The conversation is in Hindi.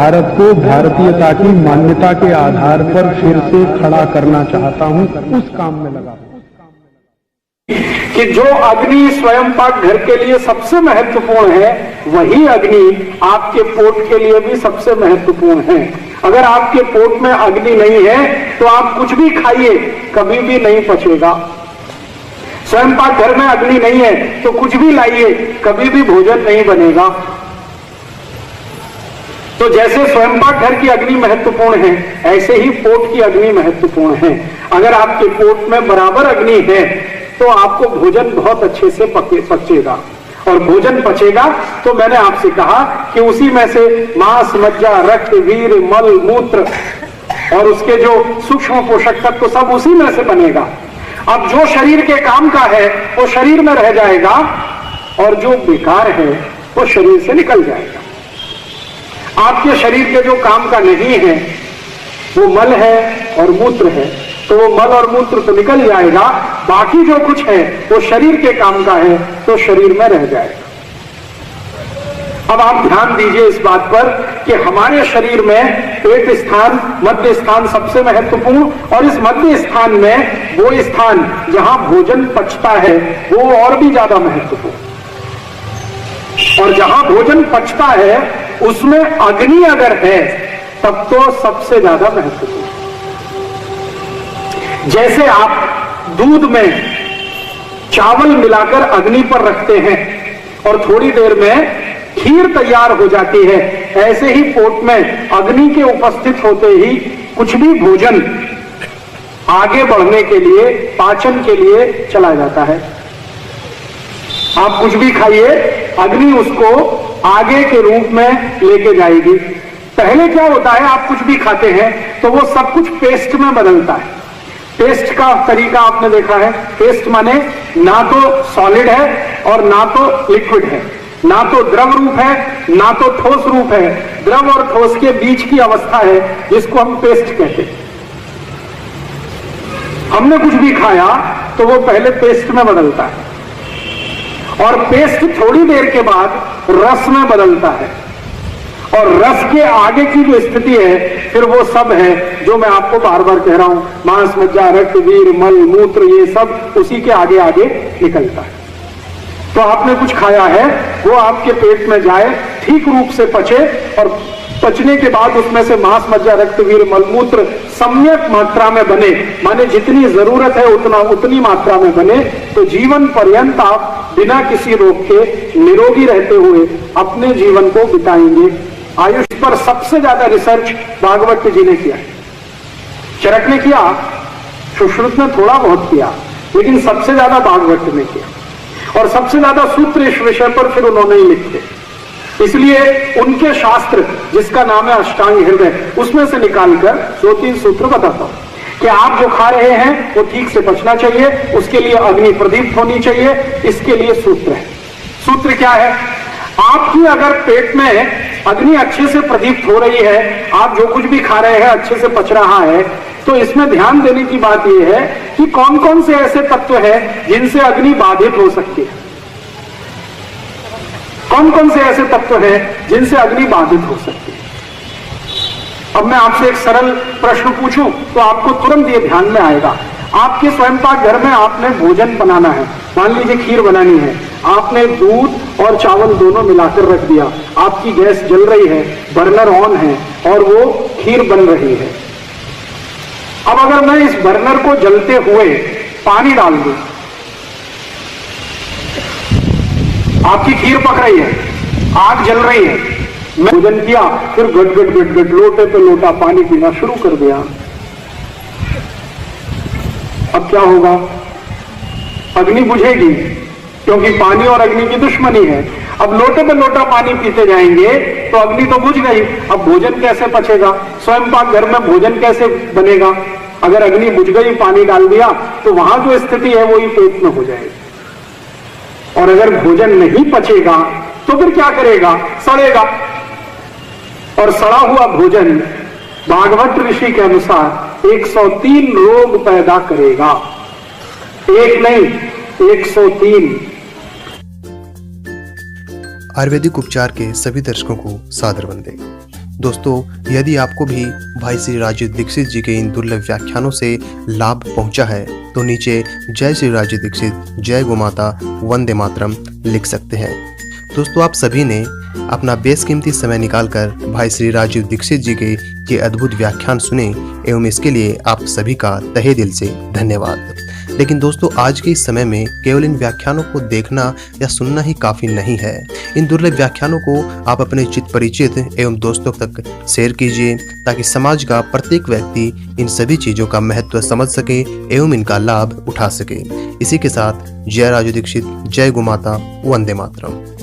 भारत को भारतीयता की मान्यता के आधार पर फिर से खड़ा करना चाहता हूं, उस काम में लगा कि जो अग्नि स्वयं पाक घर के लिए सबसे महत्वपूर्ण है, वही अग्नि आपके पोट के लिए भी सबसे महत्वपूर्ण है। अगर आपके पोट में अग्नि नहीं है तो आप कुछ भी खाइए, कभी भी नहीं पचेगा। स्वयं पाक घर में अग्नि नहीं है तो कुछ भी लाइए, कभी भी भोजन नहीं बनेगा। तो जैसे स्वयं पाक घर की अग्नि महत्वपूर्ण है, ऐसे ही पोट की अग्नि महत्वपूर्ण है। अगर आपके पोट में बराबर अग्नि है तो आपको भोजन बहुत अच्छे से पचेगा, और भोजन पचेगा तो मैंने आपसे कहा कि उसी में से मांस, मज्जा, रक्त, वीर, मल, मूत्र और उसके जो सूक्ष्म पोषक तत्व तो सब उसी में से बनेगा। अब जो शरीर के काम का है वो शरीर में रह जाएगा, और जो बेकार है वो शरीर से निकल जाएगा। आपके शरीर के जो काम का नहीं है वो मल है और मूत्र है, तो वो मल और मूत्र तो निकल जाएगा, बाकी जो कुछ है वो शरीर के काम का है तो शरीर में रह जाएगा। अब आप ध्यान दीजिए इस बात पर कि हमारे शरीर में पेट स्थान, मध्य स्थान सबसे महत्वपूर्ण, और इस मध्य स्थान में वो स्थान जहां भोजन पचता है वो और भी ज्यादा महत्वपूर्ण, और जहां भोजन पचता है उसमें अग्नि अगर है तब तो सबसे ज्यादा महत्वपूर्ण। जैसे आप दूध में चावल मिलाकर अग्नि पर रखते हैं और थोड़ी देर में खीर तैयार हो जाती है, ऐसे ही पोट में अग्नि के उपस्थित होते ही कुछ भी भोजन आगे बढ़ने के लिए, पाचन के लिए चला जाता है। आप कुछ भी खाइए, अग्नि उसको आगे के रूप में लेके जाएगी। पहले क्या होता है, आप कुछ भी खाते हैं तो वो सब कुछ पेस्ट में बदलता है। पेस्ट का तरीका आपने देखा है। पेस्ट माने ना तो सॉलिड है और ना तो लिक्विड है, ना तो द्रव रूप है ना तो ठोस रूप है, द्रव और ठोस के बीच की अवस्था है जिसको हम पेस्ट कहते हैं। हमने कुछ भी खाया तो वो पहले पेस्ट में बदलता है, और पेस्ट थोड़ी देर के बाद रस में बदलता है, और रस के आगे की जो स्थिति है फिर वो सब है जो मैं आपको बार बार कह रहा हूं, मांस, मज्जा, रक्त, वीर, मल, मूत्र, ये सब उसी के आगे आगे निकलता है। तो आपने कुछ खाया है वो आपके पेट में जाए, ठीक रूप से पचे, और पचने के बाद उसमें से मांस, मज्जा, रक्त, वीर, मल, मूत्र सम्यक मात्रा में बने, माने जितनी जरूरत है उतनी मात्रा में बने, तो जीवन पर्यंत आप बिना किसी रोग के निरोगी रहते हुए अपने जीवन को बिताएंगे। आयुष पर सबसे ज्यादा रिसर्च भागवत जी ने किया, चरक ने किया, सुश्रुत ने थोड़ा बहुत किया, लेकिन सबसे ज्यादा भागवत ने किया, और सबसे ज्यादा सूत्र इस विषय पर फिर उन्होंने ही लिखे। इसलिए उनके शास्त्र, जिसका नाम है अष्टांग हृदय, उसमें से निकालकर 2-3 सूत्र बताता हूं कि आप जो खा रहे हैं वो ठीक से पचना चाहिए, उसके लिए अग्नि प्रदीप्त होनी चाहिए। इसके लिए सूत्र है। सूत्र क्या है? आपकी अगर पेट में अग्नि अच्छे से प्रदीप्त हो रही है, आप जो कुछ भी खा रहे हैं अच्छे से पच रहा है, तो इसमें ध्यान देने की बात यह है कि कौन कौन से ऐसे तत्व हैं जिनसे अग्नि बाधित हो सकती है। कौन कौन से ऐसे तत्व हैं जिनसे अग्नि बाधित हो सकती है। अब मैं आपसे एक सरल प्रश्न पूछूं तो आपको तुरंत ये ध्यान में आएगा। आपके स्वयं पाक घर में आपने भोजन बनाना है, मान लीजिए खीर बनानी है, आपने दूध और चावल दोनों मिलाकर रख दिया, आपकी गैस जल रही है, बर्नर ऑन है और वो खीर बन रही है। अब अगर मैं इस बर्नर को जलते हुए पानी डाल दूं, आपकी खीर पक रही है, आग जल रही है, मैं भोजन किया, फिर गट गट गट गट लोटे पे लोटा पानी पीना शुरू कर दिया। अब क्या होगा? अग्नि बुझेगी, क्योंकि पानी और अग्नि की दुश्मनी है। अब लोटे पे लोटा पानी पीते जाएंगे तो अग्नि तो बुझ गई, अब भोजन कैसे पचेगा? स्वयं पाक घर में भोजन कैसे बनेगा? अगर अग्नि बुझ गई, पानी डाल दिया, तो वहां जो स्थिति है वो ही पेट में हो जाएगी। और अगर भोजन नहीं पचेगा तो फिर क्या करेगा? सड़ेगा, और सड़ा हुआ भोजन भागवत ऋषि के अनुसार 103 रोग पैदा करेगा। एक नहीं, 103। आयुर्वेदिक उपचार के सभी दर्शकों को सादर वंदे। दोस्तों, यदि आपको भी भाई श्री राजीव दीक्षित जी के इन दुर्लभ व्याख्यानों से लाभ पहुंचा है तो नीचे जय श्री राजीव दीक्षित, जय गोमाता, वंदे मातरम लिख सकते हैं। दोस्तों, आप सभी ने अपना बेशकीमती समय निकालकर भाई श्री राजीव दीक्षित जी के ये अद्भुत व्याख्यान सुने एवं इसके लिए आप सभी का तहे दिल से धन्यवाद। लेकिन दोस्तों, आज के इस समय में केवल इन व्याख्यानों को देखना या सुनना ही काफ़ी नहीं है। इन दुर्लभ व्याख्यानों को आप अपने चित परिचित एवं दोस्तों तक शेयर कीजिए ताकि समाज का प्रत्येक व्यक्ति इन सभी चीज़ों का महत्व समझ सके एवं इनका लाभ उठा सके। इसी के साथ जय राजीव दीक्षित, जय गोमाता, वंदे मातरम।